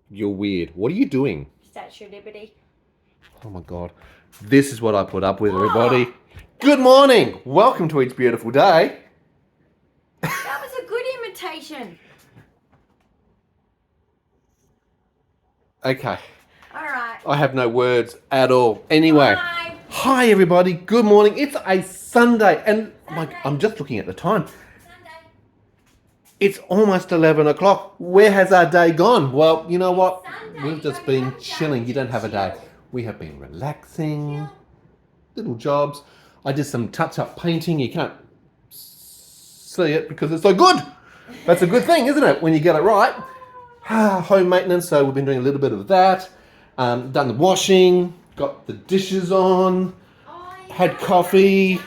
You're weird. What are you doing? Statue of Liberty. Oh my God. This is what I put up with, everybody. Good morning. Welcome to each beautiful day. That was a good imitation. Okay. All right. I have no words at all. Anyway. Hi. Hi, everybody. Good morning. It's a Sunday. And I'm just looking at the time. Sunday. It's almost 11 o'clock. Where has our day gone? Well, you know what? Sunday. We've just been chilling. You don't have a day. We have been relaxing. Little jobs. I did some touch-up painting. You can't see it because it's so good. That's a good thing, isn't it? When you get it right. Home maintenance. So we've been doing a little bit of that. Done the washing. Got the dishes on. Had coffee.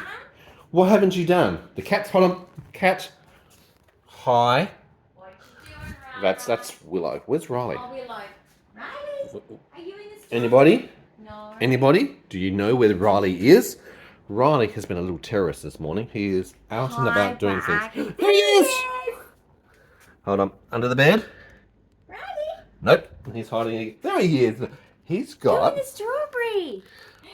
What haven't you done? The cat's, hold on. Cat. Hi. What you doing, Riley? That's Willow. Where's Riley? Oh, Willow. Riley, are you in the store? Anybody? No. Anybody? Do you know where Riley is? Riley has been a little terrorist this morning. He is out and about doing things. There he is! Hold on. Under the bed? Riley. Nope. He's hiding. There he is. He's got... Doing the strawberry.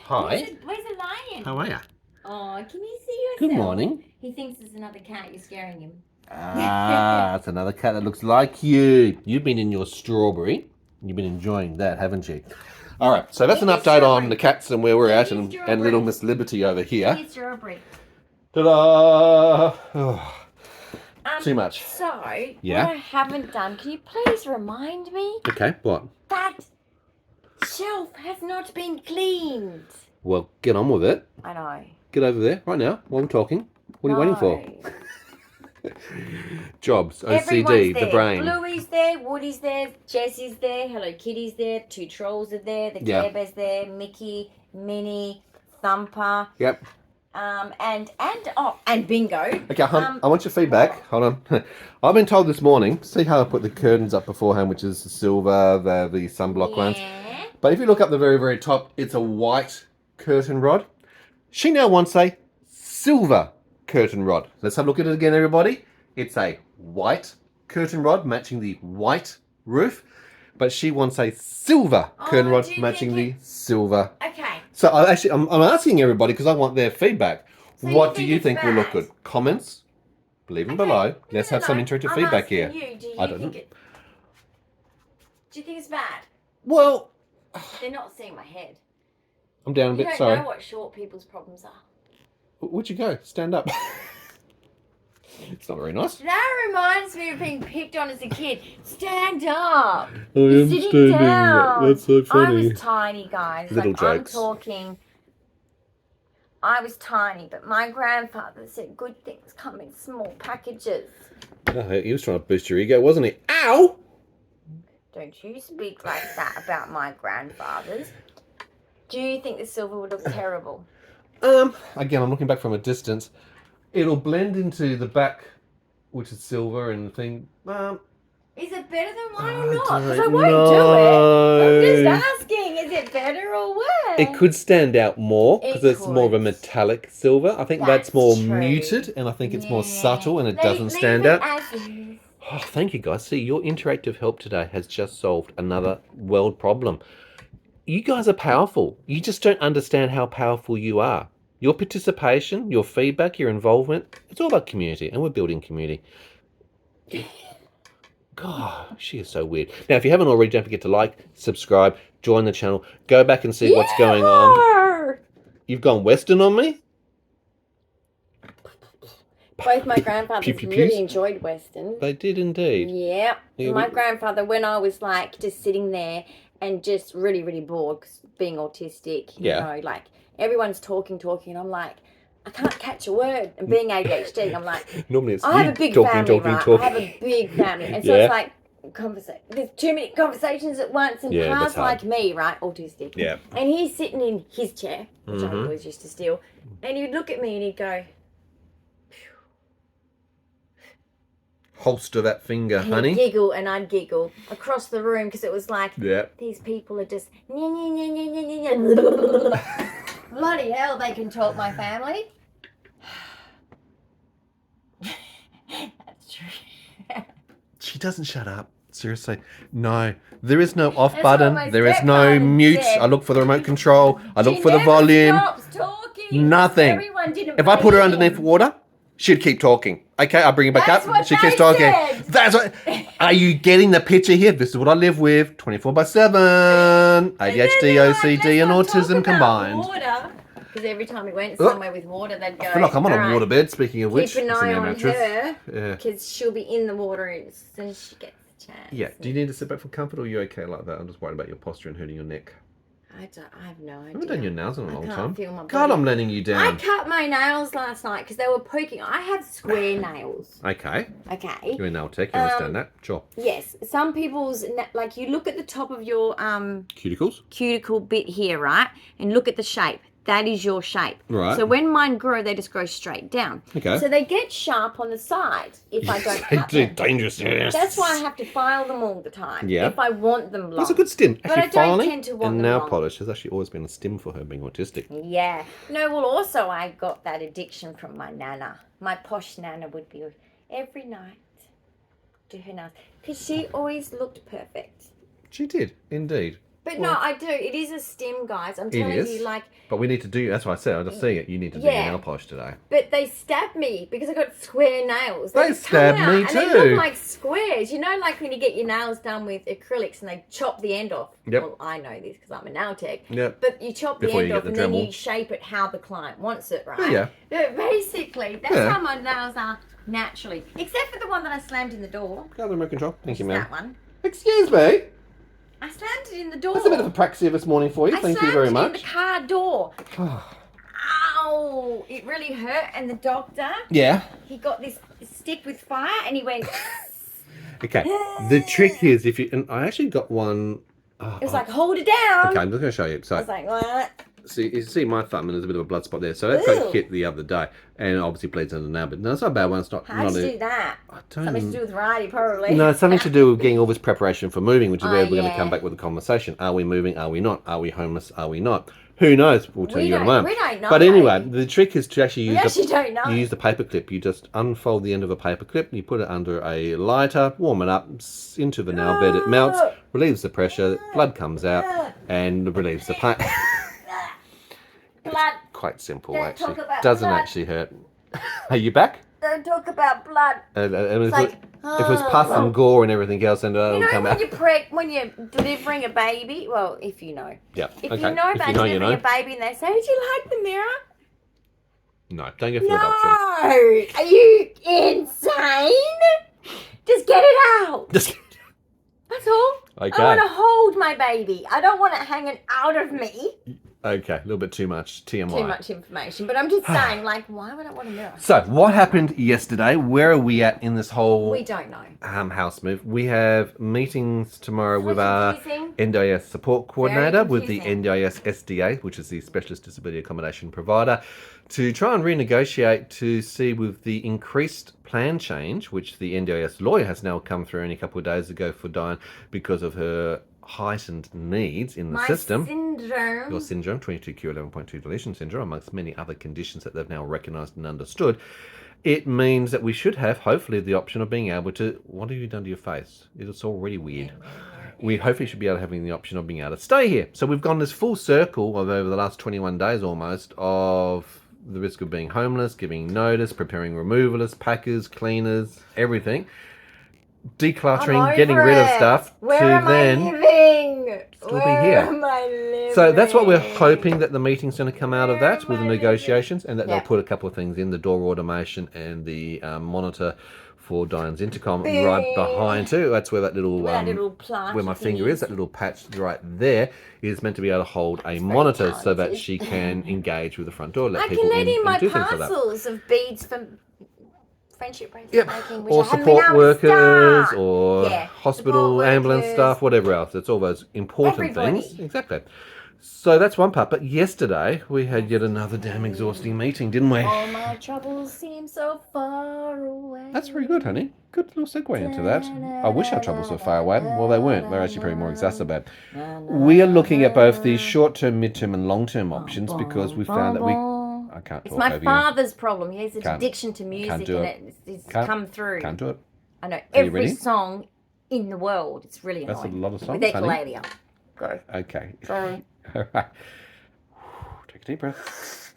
Hi. Where's the lion? How are you? Oh, can you see yourself? Good morning. He thinks there's another cat. You're scaring him. That's another cat that looks like you. You've been in your strawberry. You've been enjoying that, haven't you? All right, so that's an update on the cats and where we're at and little Miss Liberty over here. Strawberry. Ta-da! Oh, too much. So, Yeah? what I haven't done, can you please remind me? Okay, what? That shelf has not been cleaned. Well, get on with it. I know. Get over there right now while I'm talking. What are you waiting for? Jobs, OCD, Everyone's there. the brain. Bluey's there, Woody's there, Jessie's there, Hello Kitty's there, 2 trolls are there, the Care Bear's there, Mickey, Minnie, Thumper. Yep. And Bingo. Okay, I want your feedback. Hold on. I've been told this morning, see how I put the curtains up beforehand, which is the silver, the sunblock ones. But if you look up the very, very top, it's a white curtain rod. She now wants a silver curtain rod. Let's have a look at it again, everybody. It's a white curtain rod matching the white roof, but she wants a silver curtain rod matching the silver. Okay. So I'm asking everybody because I want their feedback. So what do you think will look good? Comments? Leave them below. Let's have some interactive feedback here. I don't know. Do you think it's bad? Well, they're not seeing my head. I'm down a bit. You don't Sorry. know what short people's problems are. Where'd you go? Stand up. It's not very nice. That reminds me of being picked on as a kid. Stand up. I am sitting standing. down. That's so I funny. was tiny, guys. Little jokes. I'm talking. I was tiny, but my grandfather said good things come in small packages. Oh, he was trying to boost your ego, wasn't he? Ow! Don't you speak like that about my grandfathers. Do you think the silver would look terrible? Again, I'm looking back from a distance. It'll blend into the back, which is silver and the thing. Is it better than mine or not? I Because I don't won't know. do it. I'm just asking, is it better or worse? It could stand out more because It it's more of a could. metallic silver. I think that's That's more true. muted and I think it's more Yeah. subtle and it doesn't Leave stand it out. as is. Oh, thank you guys. See, your interactive help today has just solved another world problem. You guys are powerful. You just don't understand how powerful you are. Your participation, your feedback, your involvement, it's all about community and we're building community. God, she is so weird. Now, if you haven't already, don't forget to like, subscribe, join the channel, go back and see what's going on. You've gone Western on me? Both my grandfathers Pew, pew, really pews. enjoyed Western. They did indeed. Yeah. Yeah, My we- grandfather, when I was like just sitting there and just really, really bored 'cause being autistic, Yeah. you know, like everyone's talking, and I'm like, I can't catch a word. And being ADHD, I'm like, Normally it's I have you a big talking, family, talking, right? talking. I have a big family. And so Yeah. it's like, there's too many conversations at once, and Yeah, that's Pa's hard. like me, right? Autistic. Yeah. And he's sitting in his chair, which I Mhm. always used to steal. And he'd look at me and he'd go, Holster that finger, and honey. he'd giggle and I'd giggle across the room because it was like, Yeah. these people are just bloody hell, they can talk, my family. That's true. She doesn't shut up. Seriously, no. There is no off That's button. what my There is no stepmom mute. said. I look for the remote control. I look She for the never volume. stops talking. Nothing. Everyone didn't If I put her believe underneath him. water, she'd keep talking. Okay, I'll bring her back That's up. what She they keeps talking. said. That's what. Are you getting the picture here? This is what I live with 24/7. ADHD, OCD, and autism combined. Because every time we went somewhere with water, they'd go. I feel like I'm on a "All right, waterbed, speaking of which. keep an It's in eye our on mattress. her, Yeah. because she'll be in the water as soon as she gets the chance." Yeah. Do you need to sit back for comfort, or are you okay like that? I'm just worried about your posture and hurting your neck. I have no idea. I haven't done your nails in a long can't time. feel my God, body. I'm letting you I down. cut my nails last night because they were poking. I have square nails. Okay. Okay. You're a nail tech. You understand that? Sure. Yes. Some people's like you look at the top of your Cuticles? cuticle bit here, right, and look at the shape. That is your shape. Right. So when mine grow, they just grow straight down. Okay. So they get sharp on the side if I don't cut They're them. dangerous. Yes. That's why I have to file them all the time. Yeah. If I want them long. That's a good stim. But Actually, I don't filing tend to want and them nail long. polish has actually always been a stim for her being autistic. Yeah. No, well, also I got that addiction from my nana. My posh nana would be every night do her nails because she always looked perfect. She did, indeed. But no, I do. It is a stim, guys. I'm telling is. you, like. But we need to do, that's what I said, I'm just seeing it, you need to do your Yeah. nail polish today. But they stabbed me because I got square nails. They just come stabbed out me and they too. look like squares. You know, like when you get your nails done with acrylics and they chop the end off. Yep. Well, I know this because I'm a nail tech. Yep. But you chop Before the you end get off the and then Dremel. you shape it how the client wants it, right? Oh, yeah. But basically, that's Yeah. how my nails are naturally. Except for the one that I slammed in the door. Go the remote control. Thank you, ma'am. That one. Excuse me. I slammed it in the door. That's a bit of a praxia this morning for you. Thank you very I slammed it in much. the car door. Ow! It really hurt. And the doctor, Yeah. he got this stick with fire and he went, Okay. The trick is if you, and I actually got one. Oh, it was like, hold it down. okay, I'm just going to show you. I So, was like, what? see, you see my thumb, and there's a bit of a blood spot there. So that got hit the other day, and it obviously bleeds under now. But no, it's not a bad one. It's not. How'd not you do that? I Something to don't. do with Riley, probably. No, it's something to do with getting all this preparation for moving, which is where we're going to yeah. come back with the conversation. Are we moving? Are we not? Are we homeless? Are we not? Who knows? We'll tell you in a moment. We don't know. But anyway, the trick is to actually use actually don't know. You use the paper clip. You just unfold the end of a paper clip. You put it under a lighter, warm it up into the nail bed. It melts, relieves the pressure, blood comes out, and relieves the pain. Blood. Quite simple, Don't actually. talk about Doesn't blood. actually hurt. Are you back? Don't talk about blood. If like, if it was pus and gore and everything else, and You it'll know come out. when you're delivering a baby, well, if you know. Yeah. If okay. you know about you delivering know. a baby and they say, would you like the mirror? No, don't go for No! adoption. Are you insane? Just get it out. Just That's all. Okay. I want to hold my baby. I don't want it hanging out of me. okay, a little bit too much TMI. Too much information. But I'm just saying, like, why would I want a mirror? So, what happened yesterday? Where are we at in this whole We don't know. house move? We have meetings tomorrow So with our confusing. NDIS support coordinator, with the confusing. NDIS SDA, which is the Specialist Disability Accommodation Provider, to try and renegotiate to see with the increased plan change, which the NDIS lawyer has now come through only a couple of days ago for Dyan because of her heightened needs in the My system. syndrome. Your syndrome, 22q11.2 deletion syndrome, amongst many other conditions that they've now recognised and understood. It means that we should have, hopefully, the option of being able to... What have you done to your face? It's already weird. We hopefully should be able to having the option of being able to stay here. So we've gone this full circle of over the last 21 days almost of the risk of being homeless, giving notice, preparing removalists, packers, cleaners, everything. Decluttering, getting rid of stuff, Where to am then I living? still be Where here. am I living? So that's what we're hoping, that the meeting's going to come out of that with the Where am I negotiations, and that Yeah. they'll put a couple of things in, the door automation and the monitor for Dyan's intercom right Bing. behind too. That's where that little, That little plant where my thing finger is, that little patch right there is meant to be able to hold a monitor so that talented. she can engage with the front door, let I people can let in in my and do things like that. parcels of beads from friendship bracelet Yep. making, which Or I haven't been support able to workers, start. or Yeah, hospital support ambulance workers. staff, whatever else. It's all those important things. Everybody. Exactly. So that's one part. But yesterday we had yet another damn exhausting meeting, didn't we? All my troubles seem so far away. That's very good, honey. Good little segue into that. I wish our troubles were far away. Well, they weren't. They're actually probably more exacerbated. We are looking at both the short-term, mid-term, and long-term options because we found that we... I can't It's talk my over you. father's problem. He has an Can't- addiction to music do and it. it's Can't- come through. Can't do it. I know Are you every ready? song in the world. It's really That's annoying. a lot of songs, With honey. Echolalia. Go. Okay. Sorry. All right. Take a deep breath.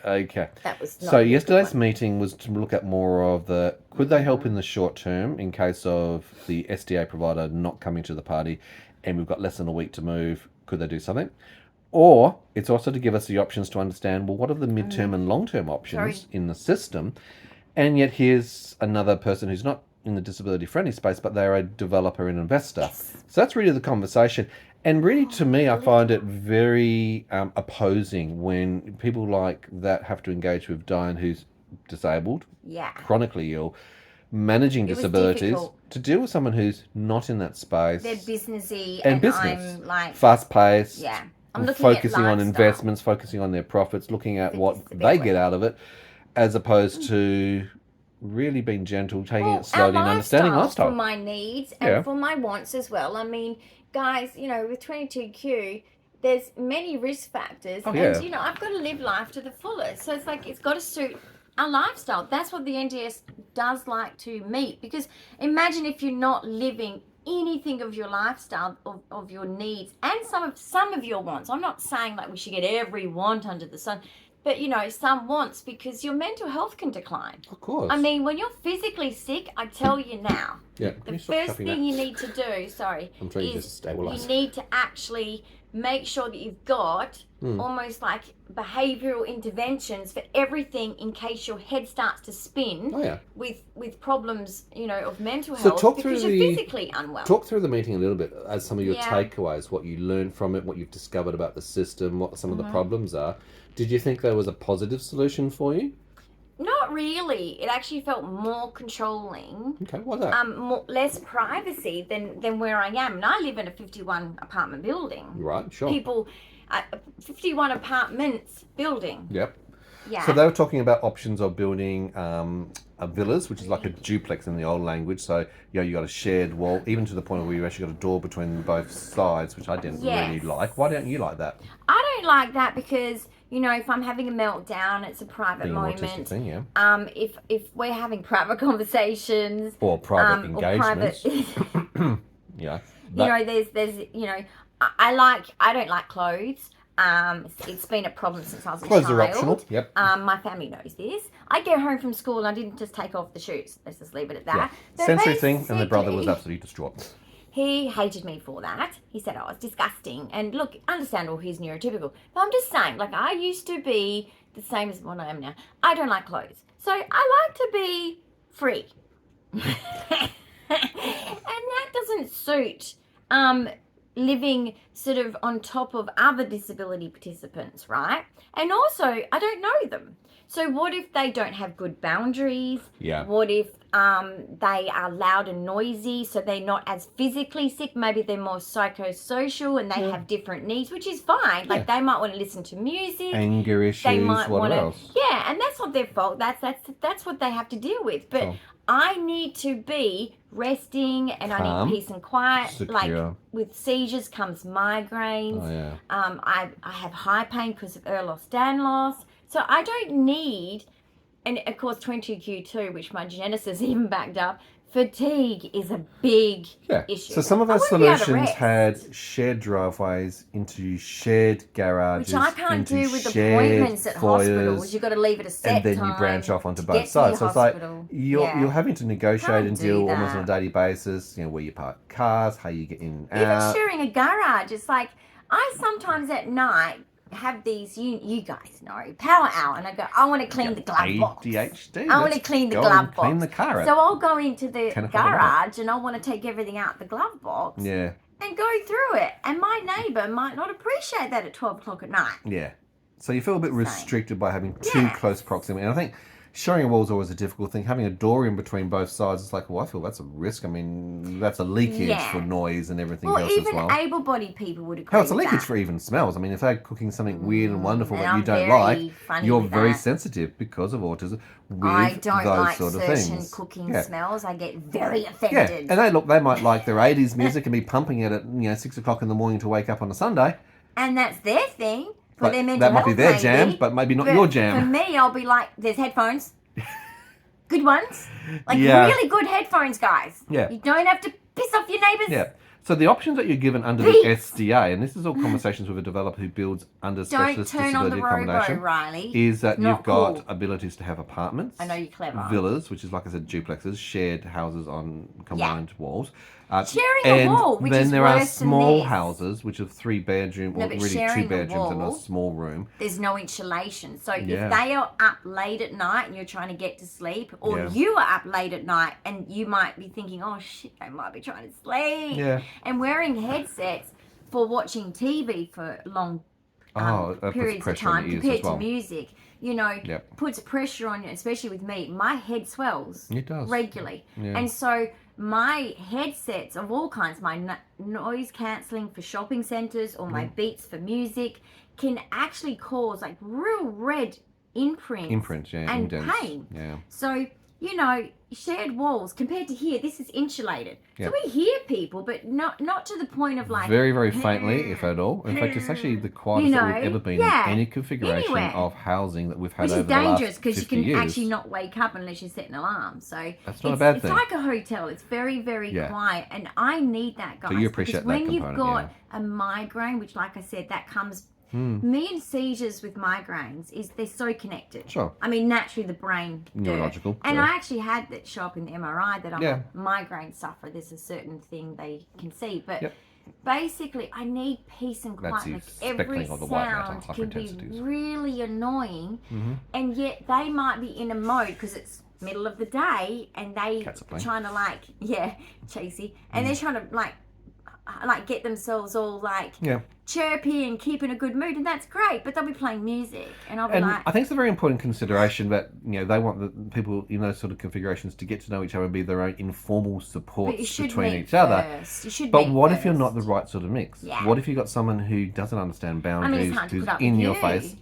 Okay. That was not So a good yesterday's one. meeting was to look at more of the, could they help in the short term in case of the SDA provider not coming to the party and we've got less than a week to move, could they do something? Or it's also to give us the options to understand, well, what are the midterm and long-term options in the system? And yet here's another person who's not in the disability-friendly space, but they're a developer and investor. Yes. So that's really the conversation. And really, to me, I find it very opposing when people like that have to engage with Dyan, who's disabled, Yeah. chronically ill, managing It was disabilities, difficult. to deal with someone who's not in that space. They're businessy And and business. I'm like, Fast-paced. yeah. I'm looking focusing at on lifestyle. investments, focusing on their profits, looking at what Fitness is a big they one. get out of it, as opposed to really being gentle, taking it Our slowly and understanding lifestyle. for my needs and Yeah. for my wants as well. I mean, guys, you know, with 22Q, there's many risk factors. Oh, and, yeah. you know, I've got to live life to the fullest. So it's like, it's got to suit our lifestyle. That's what the NDS does like to meet. Because imagine if you're not living anything of your lifestyle, of your needs, and some of your wants. I'm not saying like we should get every want under the sun, but you know, some wants, because your mental health can decline. Of course. I mean, when you're physically sick, I tell you now, yeah. Can the you stop first tapping thing that? you need to do, I'm trying to is just stabilise. you need to actually make sure that you've got almost like behavioural interventions for everything in case your head starts to spin Oh, yeah. with problems, you know, of mental So health talk because through you're the- physically unwell. Talk through the meeting a little bit as some of your Yeah. takeaways, what you learned from it, what you've discovered about the system, what some of the problems are. Did you think there was a positive solution for you? Not really. It actually felt more controlling. Okay, why's that? Less privacy than where I am. And I live in a 51 apartment building. Right, sure. People, 51 apartments building. Yep. Yeah. So they were talking about options of building villas, which is like a duplex in the old language. So you got a shared wall, even to the point where you actually got a door between both sides, which I didn't really Yes. like. Why don't you like that? I don't like that because, you know, if I'm having a meltdown, it's a private Being an autistic moment. thing, yeah. If we're having private conversations Or private or engagements. private, Yeah. you know, there's you know, I don't like clothes. It's been a problem since I was a Clothes child. are optional. Yep. My family knows this. I get home from school and I didn't just take off the shoes. Let's just leave it at that. Yeah. But Sensory thing, and the brother was basically, absolutely distraught. he hated me for that. He said I was disgusting. And look, understandable, he's neurotypical. But I'm just saying, like, I used to be the same as what I am now. I don't like clothes. So I like to be free. And that doesn't suit living sort of on top of other disability participants, right? And also, I don't know them. So what if they don't have good boundaries? Yeah. What if they are loud and noisy, so they're not as physically sick? Maybe they're more psychosocial and they have different needs, which is fine. Like they might want to listen to music. Anger issues, They might what want to, else? yeah, and that's not their fault. That's what they have to deal with. But Sure. I need to be resting, and I Calm, need peace and quiet. secure. Like with seizures comes migraines. Oh, yeah. I have high pain because of Ehlers-Danlos loss. So I don't need, and of course 22q2, which my geneticist even backed up. Fatigue is a big issue. So some of I our wanna be able to solutions rest. had shared driveways into shared garages, Which I can't into do with shared appointments at foyers, hospitals. You've got to leave at a set and then time you branch off onto to both get to sides. your So it's like hospital. you're having to negotiate Can't and do deal almost on a that. daily basis. You know, where you park cars, how you get in and Even out. sharing a garage, it's like I sometimes at night have these, you guys know, power hour, and I go, I want to clean the glove box. ADHD. I want to let's clean the go glove and box. Clean the car. So I'll go into the 10 o'clock at night. garage and I want to take everything out the glove box Yeah, and go through it. And my neighbour might not appreciate that at 12 o'clock at night. yeah. So you feel a bit restricted by having too Yeah. close proximity. And I think sharing a wall is always a difficult thing. Having a door in between both sides, it's like, well, I feel that's a risk. I mean, that's a leakage Yeah. for noise and everything Well, else as even well. able-bodied people would agree Hell, it's a with leakage that. for even smells. I mean, if they're cooking something weird and wonderful And that I'm you don't very like, funny you're with very that. sensitive because of autism with I don't those like sort of certain things. cooking Yeah. smells. I get very Yeah, offended. and they might like their 80s music and be pumping it at 6 o'clock in the morning to wake up on a Sunday. And that's their thing for But their mental that might be health, their maybe. jam, but maybe not your jam. For me, I'll be like, there's headphones. Good ones. Like Yeah. really good headphones, guys. Yeah. You don't have to piss off your neighbours. Yeah. So the options that you're given under the SDA, and this is all conversations with a developer who builds under specialist disability accommodation, Riley. is that you've got cool. abilities to have apartments. I know you're clever. Villas, which is, like I said, duplexes, shared houses on combined walls. Sharing a wall, which then is there are worse than small this. houses, which are 3 bedroom, or really 2 sharing a bedrooms and a wall, small room. There's no insulation. So Yeah. if they are up late at night and you're trying to get to sleep, or Yeah. you are up late at night and you might be thinking, oh shit, they might be trying to sleep. Yeah. And wearing headsets for watching TV for long periods of time compared to music, you know, puts pressure on you, especially with me. My head swells regularly. Yeah. And so my headsets of all kinds, my noise cancelling for shopping centres or my Beats for music, can actually cause like real red imprints and indents. pain. Yeah. So, you know, shared walls compared to here, this is insulated. So we hear people, but not to the point of like very, very faintly, if at all. In fact, it's actually the quietest that we've ever been in any configuration of housing that we've had over the last 50 years. Which is dangerous because you can actually not wake up unless you set an alarm. So that's not a bad thing. It's like a hotel. It's very, very quiet, and I need that, guys. So you appreciate that when component, you've got a migraine, which, like I said, that comes. Me and seizures with migraines they're so connected. Sure. I mean, naturally the brain. Neurological. And I actually had that show up in the MRI that I'm a migraine sufferer. There's a certain thing they can see, but basically I need peace and quiet. Like every sound can be really annoying, and yet they might be in a mode because it's middle of the day and they trying to like chasey, and they're trying to like get themselves all like chirpy and keep in a good mood, and that's great, but they'll be playing music and I'll be like, I think it's a very important consideration that, you know, they want the people in those sort of configurations to get to know each other and be their own informal supports between each other. But what if you're not the right sort of mix? What if you've got someone who doesn't understand boundaries, who's in your face?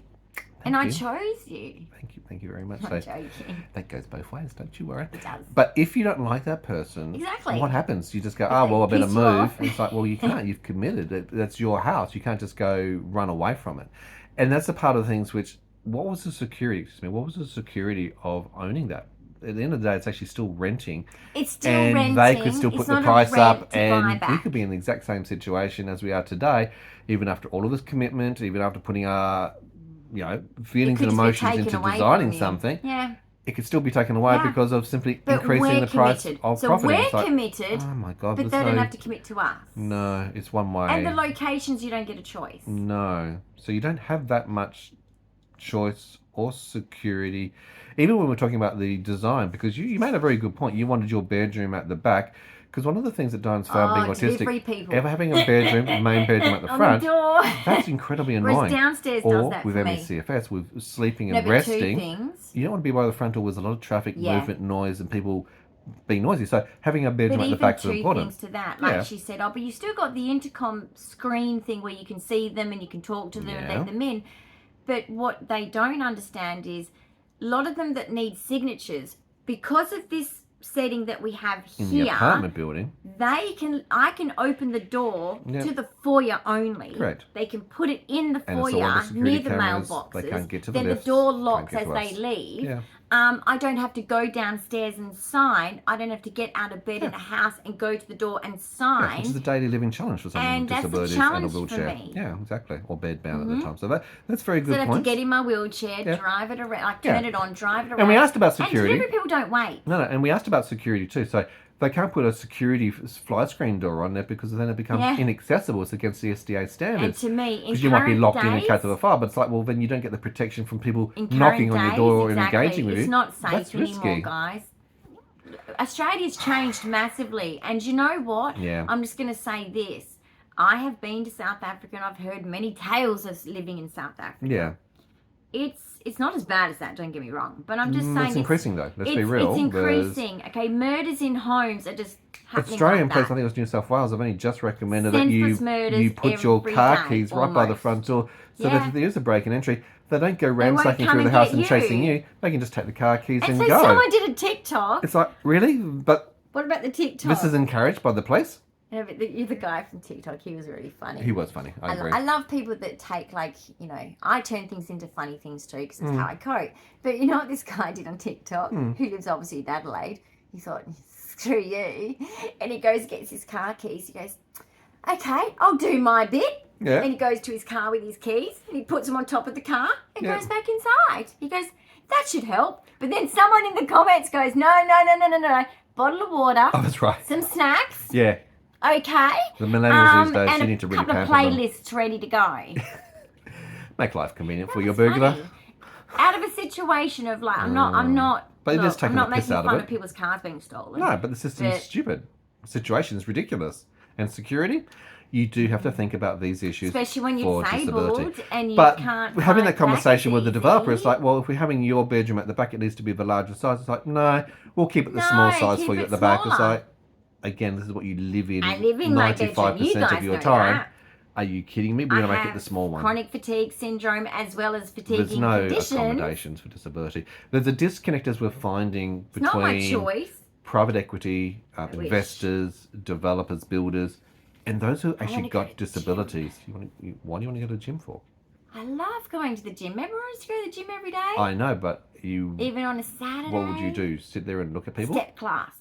And I chose you. Thank you very much. I'm joking. That goes both ways, don't you worry. It does. But if you don't like that person, what happens? You just go, I better move. And it's like, well, you can't. You've committed. That's your house. You can't just go run away from it. And that's the part of the things which, what was the security of owning that? At the end of the day, it's actually still renting. It's still renting. And they could still put the price up, and we could be in the exact same situation as we are today, even after all of this commitment, even after putting our feelings and emotions into designing something, it could still be taken away because of simply increasing the price of property. So we're committed, oh my God, but they don't have to commit to us. No, it's one way. And the locations, you don't get a choice. No. So you don't have that much choice or security, even when we're talking about the design, because you made a very good point. You wanted your bedroom at the back. Because one of the things that Dyan's found being autistic, ever having a bedroom, main bedroom at the front, that's incredibly annoying. Whereas downstairs does that for me. Or with ME/CFS, with sleeping and resting, you don't want to be by the front door with a lot of traffic, movement, noise, and people being noisy. So having a bedroom at the back is important. But even 2 things to that, like she said, but you still got the intercom screen thing where you can see them and you can talk to them and let them in. But what they don't understand is a lot of them that need signatures, because of this setting that we have here, in the apartment building, I can open the door to the foyer only. Correct. They can put it in the foyer near the mailboxes. They can't get to then the door locks as they leave. Yeah. I don't have to go downstairs and sign. I don't have to get out of bed in a house and go to the door and sign. Which is a daily living challenge for someone with disabilities and a wheelchair. For me. Yeah, exactly. Or bedbound at the time. So that's very good point. So I have to get in my wheelchair, drive it around, like turn it on, drive it around. And we asked about security. And delivery people don't wait. No, and we asked about security too. So they can't put a security fly screen door on there because then it becomes inaccessible. It's against the SDA standards. And to me, because you might be locked in case of a fire, but it's like, well, then you don't get the protection from people knocking on your door and engaging with you. It's not safe anymore, guys. Australia's changed massively, and you know what? I'm just going to say this. I have been to South Africa and I've heard many tales of living in South Africa. It's not as bad as that, don't get me wrong. But I'm just saying... It's increasing though, let's be real. It's increasing. Okay, murders in homes are just happening Australian like police, that. I think it was New South Wales, have only just recommended that you put your every car day, keys right by the front door so that if there is a break and entry, they don't go ransacking through the and house get and chasing you. They can just take the car keys and so go. someone did a TikTok. It's like, really? But what about the TikTok? this is encouraged by the police? Yeah, but you're the guy from TikTok. He was really funny. He was funny. I agree. I love people that take, like, you know, I turn things into funny things too because it's how I cope. But you know what this guy did on TikTok, who lives obviously in Adelaide? He thought, through you, and he gets his car keys. He goes, okay, I'll do my bit. Yeah. And he goes to his car with his keys, and he puts them on top of the car and Yeah. goes back inside. He goes, that should help. But then someone in the comments goes, no. Bottle of water. Oh, that's right. Some snacks. Yeah. Okay. The millennials these days, and you need to really a couple of pamper them. playlists ready to go. Make life convenient for That your was burglar. funny. Out of a situation of like, I'm not. But it look, is taking I'm not the piss making out of fun it. of people's cars being stolen. No, but the system's But- stupid. The situation is ridiculous. And security, you do have to think about these issues Especially when for you're disability. disabled and you But can't. having find that conversation with the back developer, it's easy. like, well, if we're having your bedroom at the back, it needs to be of a larger size. It's like, no, we'll keep it the No, small size keep for you it at the back. It's smaller. like, again, this is what you live in. I live in my bedroom. You 95% guys of your know time. that. Are you kidding me? We're I going to make it have the small one. Chronic fatigue syndrome as well as fatiguing There's no conditions. accommodations for disability. There's a disconnect as we're finding It's not my between choice. private equity, wish. investors, developers, builders, and those who actually wanna go got to the disabilities. Why do you want to go to the gym for? I love going to the gym. Remember I used to go to the gym every day? I know, but Even on a Saturday. what would you do? Sit there and look at people? Step class.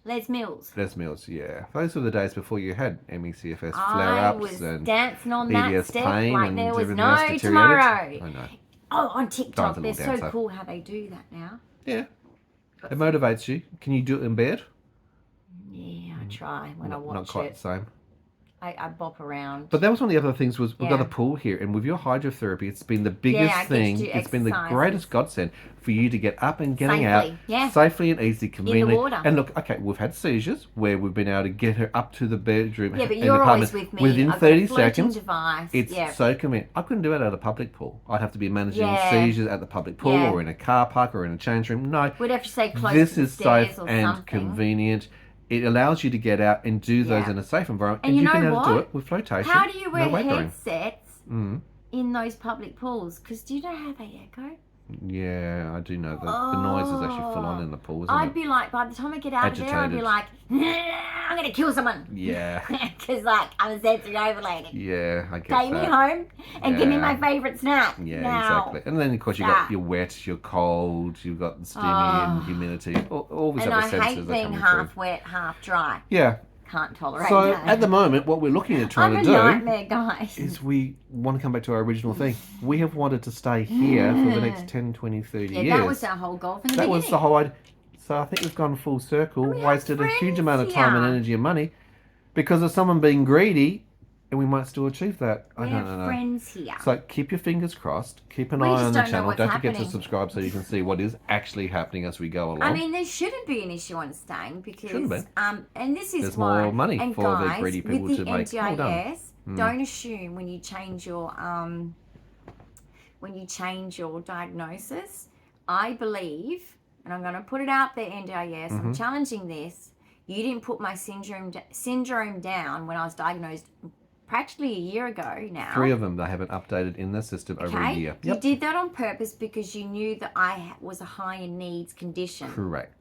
Les Mills. Les Mills, yeah. Those were the days before you had MECFS I flare-ups was and dancing on that EDS step pain like and there was everything no else deteriorated. tomorrow. I know. Oh, on TikTok, Dian's a they're little so dancer. cool how they do that now. Yeah. It motivates you. Can you do it in bed? Yeah, I try when I watch Not quite it. the same. I bop around. But that was one of the other things was we've got Yeah. a pool here, and with your hydrotherapy, it's been the I biggest get to thing. do It's been the exercises. greatest godsend for you to get up and getting Safely, out yeah. safely and easy, conveniently. water. And look, okay, we've had seizures where we've been able to get her up to the bedroom. Yeah, but in the you're always apartment with me. within I've got 30 a floating seconds. device. It's yeah. so convenient. I couldn't do it at a public pool. I'd have to be managing Yeah. seizures at the public pool Yeah. or in a car park or in a change room. No, We'd have to say close this to the is stairs safe or and something. convenient. It allows you to get out and do those Yeah. in a safe environment, And you you know can able to do what? it with flotation. How do you wear no wankering. headsets in those public pools? Because do you know how they echo? Yeah, I do know that the noise is actually full on in the pool, isn't I'd it? be like, by the time I get out of there, I'd be Agitated. like, I'm going to kill someone. Yeah, Because, like, I'm sensory overloaded. yeah, I get Take me that. home and give me Yeah. my favourite snack. Yeah, now. exactly. And then of course you're wet, you're cold, you've got the steamy and humidity. All these And other I senses hate are being coming half through. wet, half dry. Yeah. Can't tolerate So that. at the moment, what we're looking at trying I'm to a do nightmare, guys. is we want to come back to our original thing. We have wanted to stay here for the next 10, 20, 30 yeah, years. that was our whole goal from the That beginning. was the whole idea. So I think we've gone full circle, we have wasted a huge friends amount of time and here. energy and money because of someone being greedy, and we might still achieve that. I We don't have know. friends here. So keep your fingers crossed. Keep an We eye just on the don't know channel. what's Don't forget to happening. subscribe so you can see what is actually happening as we go along. I mean, there shouldn't be an issue on staying because, Shouldn't be. And this is There's why. more money and for the guys, greedy people with to the make. Well done. NDIS, don't assume when you change your diagnosis. I believe, and I'm going to put it out there, NDIS. I'm challenging this. You didn't put my syndrome down when I was diagnosed practically a year ago now. 3 of them they haven't updated in the system over a year. You did that on purpose because you knew that I was a higher needs condition. Correct.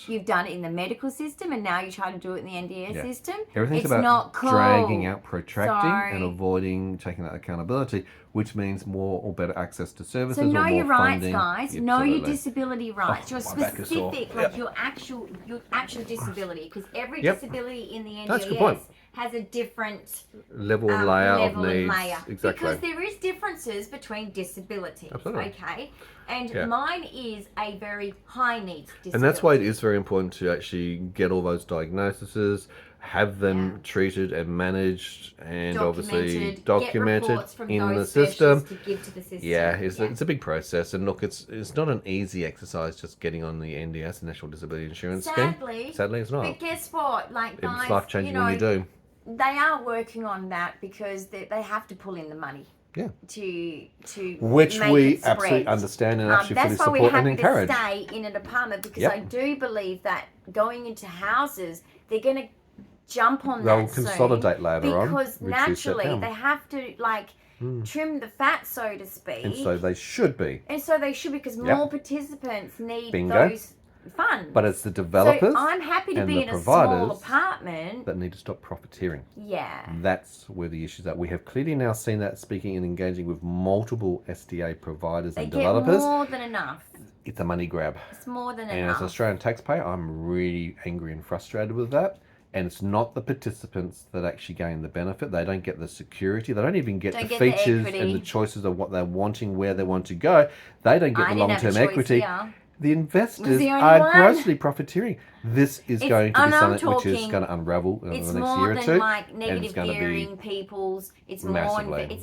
You've done it in the medical system, and now you try to do it in the NDS Yeah. system. Everything's It's about not cool. dragging out, protracting, Sorry. and avoiding taking that accountability, which means more or better access to services So or know more your rights, funding. guys. Know your Absolutely. disability rights. Oh, Your my back is sore. specific, Yep. like your actual disability, because every Yep. disability in the That's a good point. NDS has a different Level and layer level of and needs. layer. Exactly. Because there is differences between disabilities. Absolutely. Okay, and Yeah. mine is a very high needs disability. And that's why it is very important to actually get all those diagnoses, have them treated and managed, and obviously get documented reports from in the those system. specialists to give to the system. Yeah, it's a big process, and look, it's not an easy exercise just getting on the NDS, the National Disability Insurance Scheme. Sadly, it's not. But guess what? Like, guys, It's life changing when you do. They are working on that because they have to pull in the money. Yeah. To Which make we it spread. absolutely understand and actually fully That's why support we're and happy encourage. to stay in an apartment because Yep. I do believe that going into houses, they're going to jump on They'll that soon consolidate later on, because which is set naturally down. they have to trim the fat, so to speak. And so they should be. And so they should, because Yep. more participants need Bingo. those funds. But it's the developers So I'm happy to and be the in a small providers apartment. that need to stop profiteering. Yeah. That's where the issues are. We have clearly now seen that speaking and engaging with multiple SDA providers They and get developers. more than enough. It's a money grab. It's more than And enough. as an Australian taxpayer, I'm really angry and frustrated with that. And it's not the participants that actually gain the benefit. They don't get the security. They don't even get the features and the choices of what they're wanting, where they want to go. They don't get the long-term equity. Here. The investors are grossly profiteering. This is going to be something which is going to unravel in the next year or two. It's more than like negative gearing people's. It's massively. more.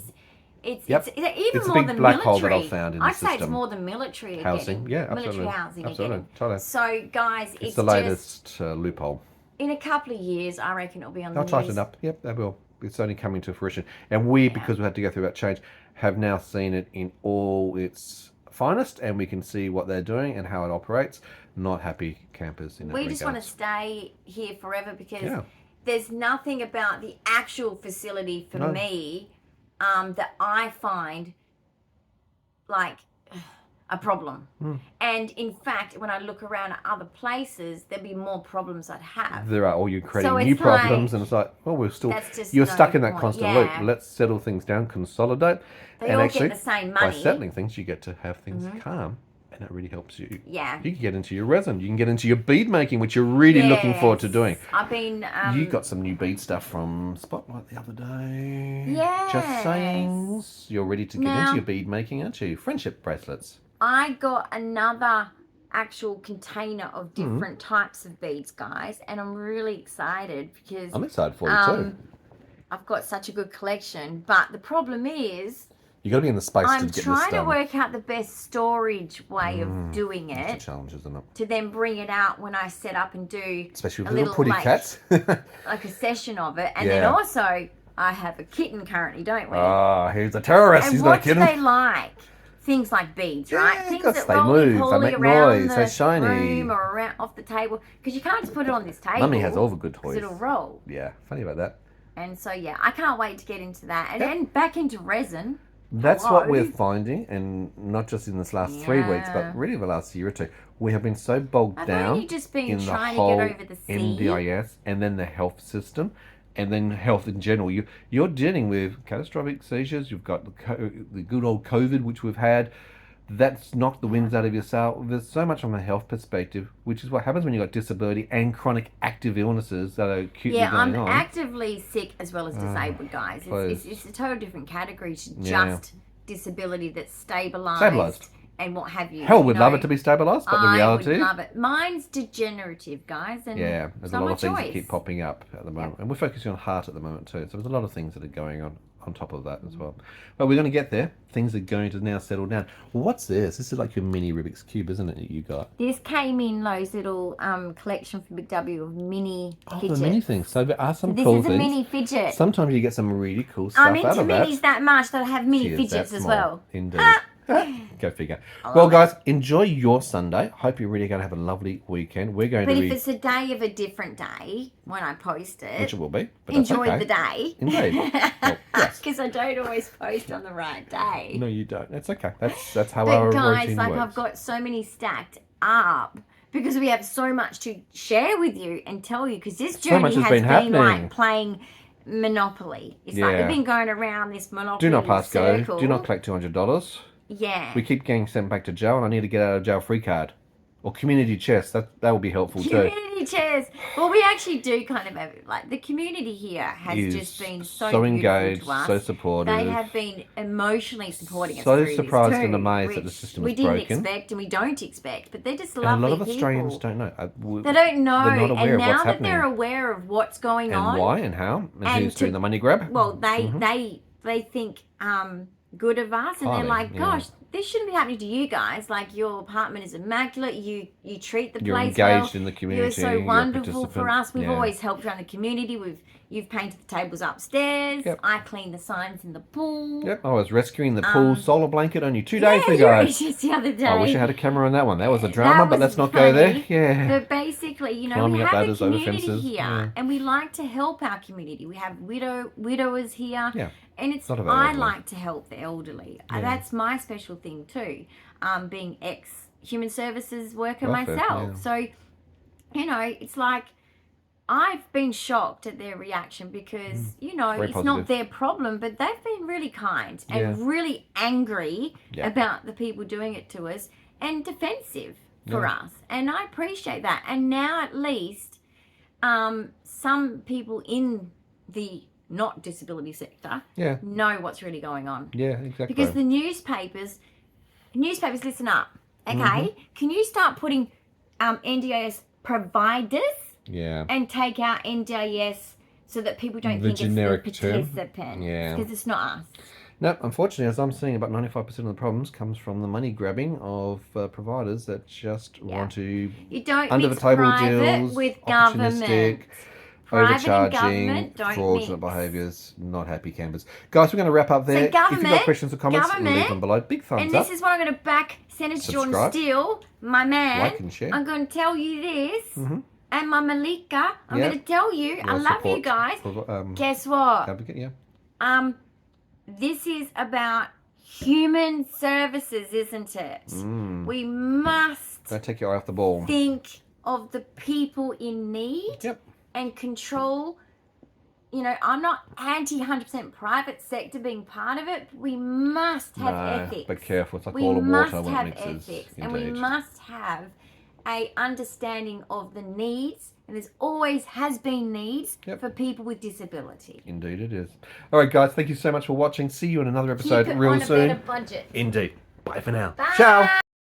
It's even it's more a big than black military. hole that I've found in the I'd say system. it's more than military Housing, again. yeah, absolutely. Military housing absolutely. again. Totally. So guys, It's the latest loophole. In a couple of years, I reckon it'll be on the news. They'll tighten it up. Yep, they will. It's only coming to fruition. And we, because we had to go through that change, have now seen it in all its finest, and we can see what they're doing and how it operates. Not happy campers in that regard. We just want to stay here forever because there's nothing about the actual facility for me that I find like a problem. And in fact, when I look around at other places, there'd be more problems I'd have. There are, or you're creating new problems, and it's like, well, we're still, you're stuck in that constant loop. Let's settle things down, consolidate. They all get the same money. By settling things, you get to have things calm, and it really helps you. Yeah. You can get into your resin, you can get into your bead making, which you're really looking forward to doing. I've been... you got some new bead stuff from Spotlight the other day. Yes. Just saying. You're ready to get into your bead making, aren't you? Friendship bracelets. I got another actual container of different types of beads, guys, and I'm really excited because I'm excited for you too. I've got such a good collection, but the problem is you got to be in the space to get this done. I'm trying to work out the best storage way of doing it. It's a challenge, isn't it? To then bring it out when I set up and do especially with little putty cats, like a session of it, and then also I have a kitten currently, don't we? Oh, he's a terrorist. And he's not a kitten. What do they like? Things like beads, right? Things that they roly move, poly they make around noise, the they're shiny. room or around off the table, because you can't just put it on this table. Mummy has all the good toys. It'll roll. Yeah, funny about that. And so I can't wait to get into that, and then back into resin. That's what we're finding, and not just in this last 3 weeks, but really the last year or two. We have been so bogged down you just been in the trying whole to get over the sea. NDIS and then the health system. And then health in general. You're dealing with catastrophic seizures. You've got the good old COVID, which we've had. That's knocked the winds out of your sail. There's so much from a health perspective, which is what happens when you've got disability and chronic active illnesses that are acutely going on. Yeah, I'm actively sick as well as disabled, guys. It's a total different category to just disability that's stabilised. And what have you. Hell, we'd love it to be stabilised, but the reality... I would love it. Mine's degenerative, guys. And there's a lot of things that keep popping up at the moment. And we're focusing on heart at the moment too. So there's a lot of things that are going on top of that as well. But we're going to get there. Things are going to now settle down. Well, what's this? This is like your mini Rubik's Cube, isn't it, that you got? This came in Lowe's little collection from Big W of mini fidgets. The mini things. So there are some cool things. This is a mini fidget. Sometimes you get some really cool stuff out of that. I'm into minis that much that I have mini fidgets as well. Indeed. Go figure. Well, guys, enjoy your Sunday. Hope you're really going to have a lovely weekend. We're going to be... But if it's a day of a different day when I post it... Which it will be. But enjoy the day. Indeed. Well, yes. Because I don't always post on the right day. No, you don't. That's okay. That's how our routine works. But guys, I've got so many stacked up because we have so much to share with you and tell you, because this journey has been like playing Monopoly. It's like we've been going around this Monopoly Do not pass circle. go. Do not collect $200. Yeah. We keep getting sent back to jail, and I need to get out of jail free card. Or community chest. That will be helpful too. Community chest. Well, we actually do kind of have, like, the community here has just been so engaged, to us. so supportive. They have been emotionally supporting us. So through surprised this too, and amazed that the system is broken. We didn't expect, and we don't expect, but they're just lovely and a lot of people. Australians don't know. They don't know, They're not aware and of now what's that happening. they're aware of what's going on, and why, and how, and who's doing the money grab. Well, they think good of us, and they're like, gosh, this shouldn't be happening to you guys. Like, your apartment is immaculate. You treat the place well. You're engaged in the community. You're so wonderful for us. We've always helped around the community. You've painted the tables upstairs. Yep. I cleaned the signs in the pool. Yep, I was rescuing the pool solar blanket only 2 days ago. Yeah, just the other day. I wish I had a camera on that one. That was a drama, but let's not go there. Yeah. But basically, we have a community here, and we like to help our community. We have widowers here. Yeah. And I like to help the elderly. That's my special thing too. Being human services worker Perfect, myself. yeah. So, you know, it's like I've been shocked at their reaction because, you know, Very it's positive. not their problem, but they've been really kind and Yeah. really angry Yeah. about the people doing it to us and defensive for Yeah. us. And I appreciate that. And now at least some people in the not disability sector Yeah. know what's really going on. Yeah, exactly. Because the newspapers, listen up, okay? Mm-hmm. Can you start putting NDIS providers yeah. and take out NDIS so that people don't The think generic it's the term. participant? Yeah. Because it's not us. No, unfortunately, as I'm seeing, about 95% of the problems comes from the money grabbing of providers that just want to You don't under mix the table private deals, with opportunistic, government. Private and overcharging, government don't fraudulent mix. behaviours, not happy campers. Guys, we're going to wrap up there. If you've got government- questions or comments, leave them below. Big thumbs And up. this is what I'm going to back Senator Jordan Subscribe. Steele, my man. Like and share. I'm going to tell you this. Mhm. And my Malika, I'm Yeah. going to tell you, I Your love you support guys. Guess what? advocate, yeah. This is about human services, isn't it? We must Don't take your eye off the ball. think of the people in need Yep. and control. You know, I'm not anti 100% private sector being part of it, but we must have ethics. Be careful. It's like We all the must water when it have mixes. ethics, and we Indeed. must have a understanding of the needs, and there's always has been needs Yep. for people with disability. Indeed it is. All right, guys. Thank you so much for watching. See you in another episode Keep it real on a soon. better budget. Indeed. Bye for now. Bye. Ciao.